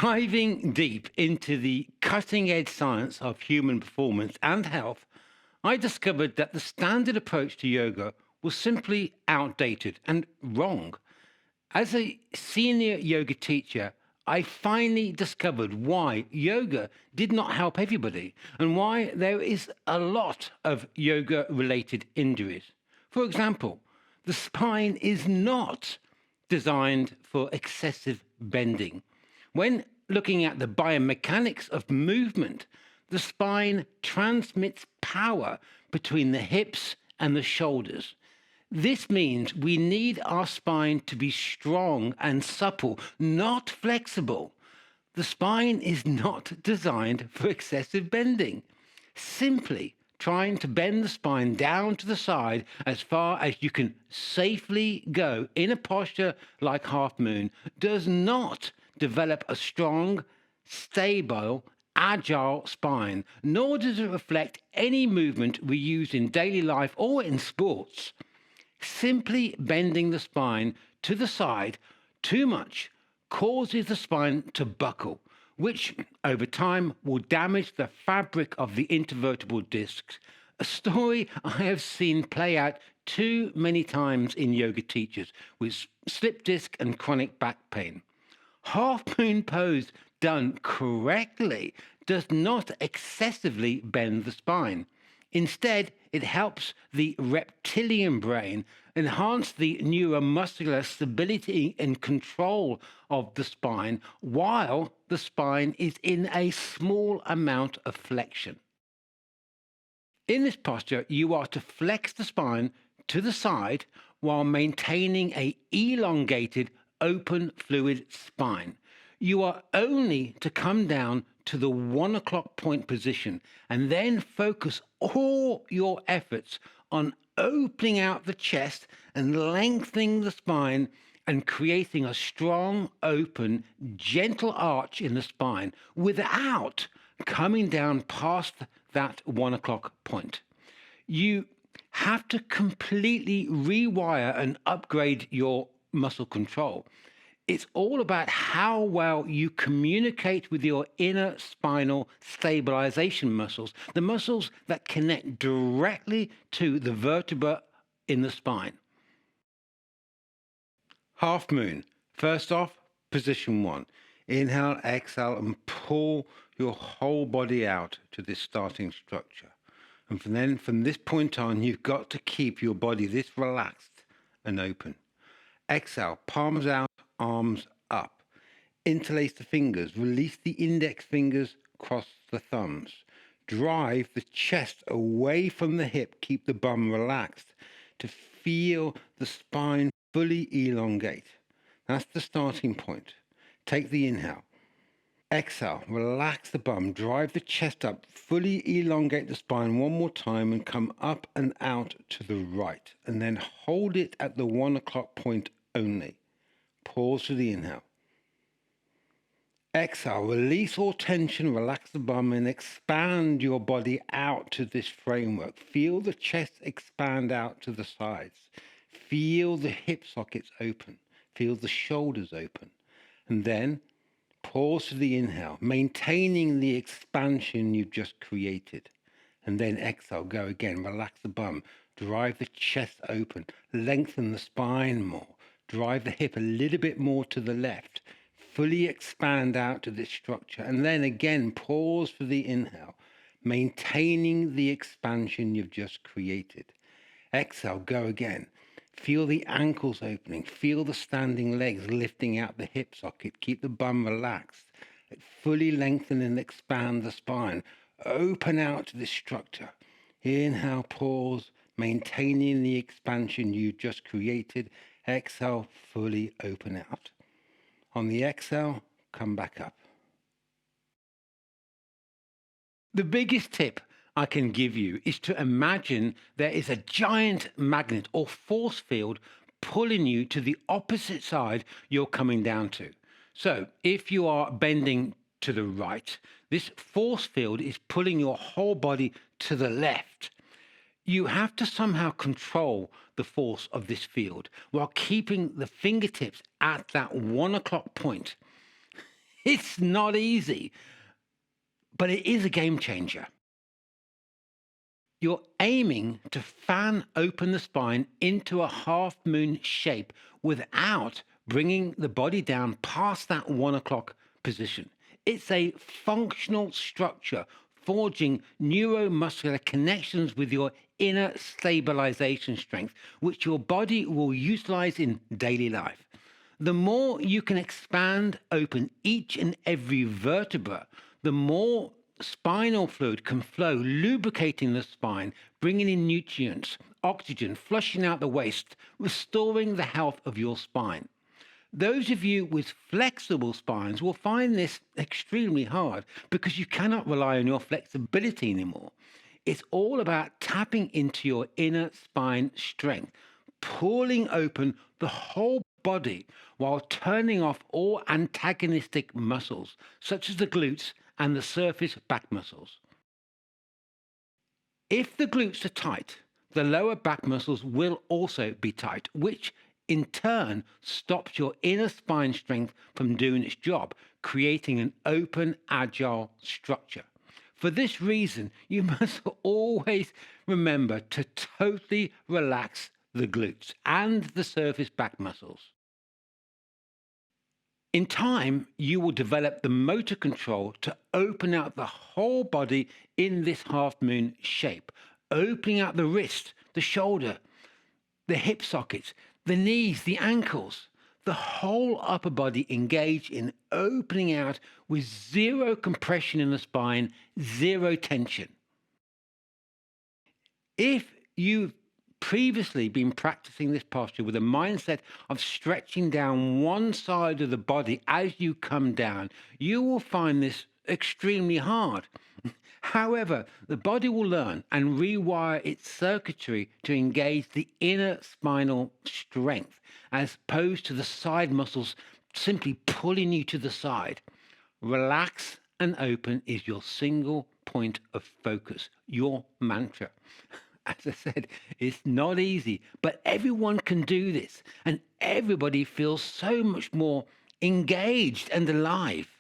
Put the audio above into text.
Diving deep into the cutting edge science of human performance and health, I discovered that the standard approach to yoga was simply outdated and wrong. As a senior yoga teacher, I finally discovered why yoga did not help everybody and why there is a lot of yoga related injuries. For example, the spine is not designed for excessive bending. When looking at the biomechanics of movement, the spine transmits power between the hips and the shoulders. This means we need our spine to be strong and supple, not flexible. The spine is not designed for excessive bending. Simply trying to bend the spine down to the side as far as you can safely go in a posture like half moon does not develop a strong, stable, agile spine, nor does it reflect any movement we use in daily life or in sports. Simply bending the spine to the side too much causes the spine to buckle, which over time will damage the fabric of the intervertebral discs, a story I have seen play out too many times in yoga teachers with slip disc and chronic back pain. Half moon pose done correctly does not excessively bend the spine. Instead, it helps the reptilian brain enhance the neuromuscular stability and control of the spine while the spine is in a small amount of flexion. In this posture, you are to flex the spine to the side while maintaining an elongated, open fluid spine. You are only to come down to the 1 o'clock point position and then focus all your efforts on opening out the chest and lengthening the spine and creating a strong, open, gentle arch in the spine without coming down past that 1 o'clock point. You have to completely rewire and upgrade your muscle control. It's all about how well you communicate with your inner spinal stabilisation muscles, the muscles that connect directly to the vertebra in the spine. Half moon. First off, position 1. Inhale, exhale, and pull your whole body out to this starting structure. And from this point on, you've got to keep your body this relaxed and open. Exhale, palms out, arms up. Interlace the fingers, release the index fingers, cross the thumbs. Drive the chest away from the hip, keep the bum relaxed to feel the spine fully elongate. That's the starting point. Take the inhale. Exhale, relax the bum, drive the chest up, fully elongate the spine one more time and come up and out to the right. And then hold it at the 1 o'clock point only. Pause for the inhale. Exhale, release all tension, relax the bum and expand your body out to this framework. Feel the chest expand out to the sides. Feel the hip sockets open. Feel the shoulders open. And then pause for the inhale, maintaining the expansion you've just created. And then exhale, go again, relax the bum, drive the chest open, lengthen the spine more, drive the hip a little bit more to the left, fully expand out to this structure. And then again, pause for the inhale, maintaining the expansion you've just created. Exhale, go again. Feel the ankles opening. Feel the standing legs lifting out the hip socket. Keep the bum relaxed. Fully lengthen and expand the spine. Open out to this structure. Inhale, pause, maintaining the expansion you just created. Exhale, fully open out. On the exhale, come back up. The biggest tip I can give you is to imagine there is a giant magnet or force field pulling you to the opposite side you're coming down to. So if you are bending to the right, this force field is pulling your whole body to the left. You have to somehow control the force of this field while keeping the fingertips at that 1 o'clock point. It's not easy, but it is a game changer. You're aiming to fan open the spine into a half moon shape without bringing the body down past that 1 o'clock position. It's a functional structure forging neuromuscular connections with your inner stabilization strength, which your body will utilize in daily life. The more you can expand open each and every vertebra, the more spinal fluid can flow, lubricating the spine, bringing in nutrients, oxygen, flushing out the waste, restoring the health of your spine. Those of you with flexible spines will find this extremely hard because you cannot rely on your flexibility anymore. It's all about tapping into your inner spine strength, pulling open the whole body while turning off all antagonistic muscles, such as the glutes and the surface back muscles. If the glutes are tight, the lower back muscles will also be tight, which in turn stops your inner spine strength from doing its job, creating an open, agile structure. For this reason, you must always remember to totally relax the glutes and the surface back muscles. In time, you will develop the motor control to open out the whole body in this half moon shape, opening out the wrist, the shoulder, the hip sockets, the knees, the ankles, the whole upper body engaged in opening out with zero compression in the spine, zero tension. If you've previously been practicing this posture with a mindset of stretching down one side of the body as you come down, you will find this extremely hard. However, the body will learn and rewire its circuitry to engage the inner spinal strength as opposed to the side muscles simply pulling you to the side. Relax and open is your single point of focus, your mantra. As I said, it's not easy, but everyone can do this, and everybody feels so much more engaged and alive.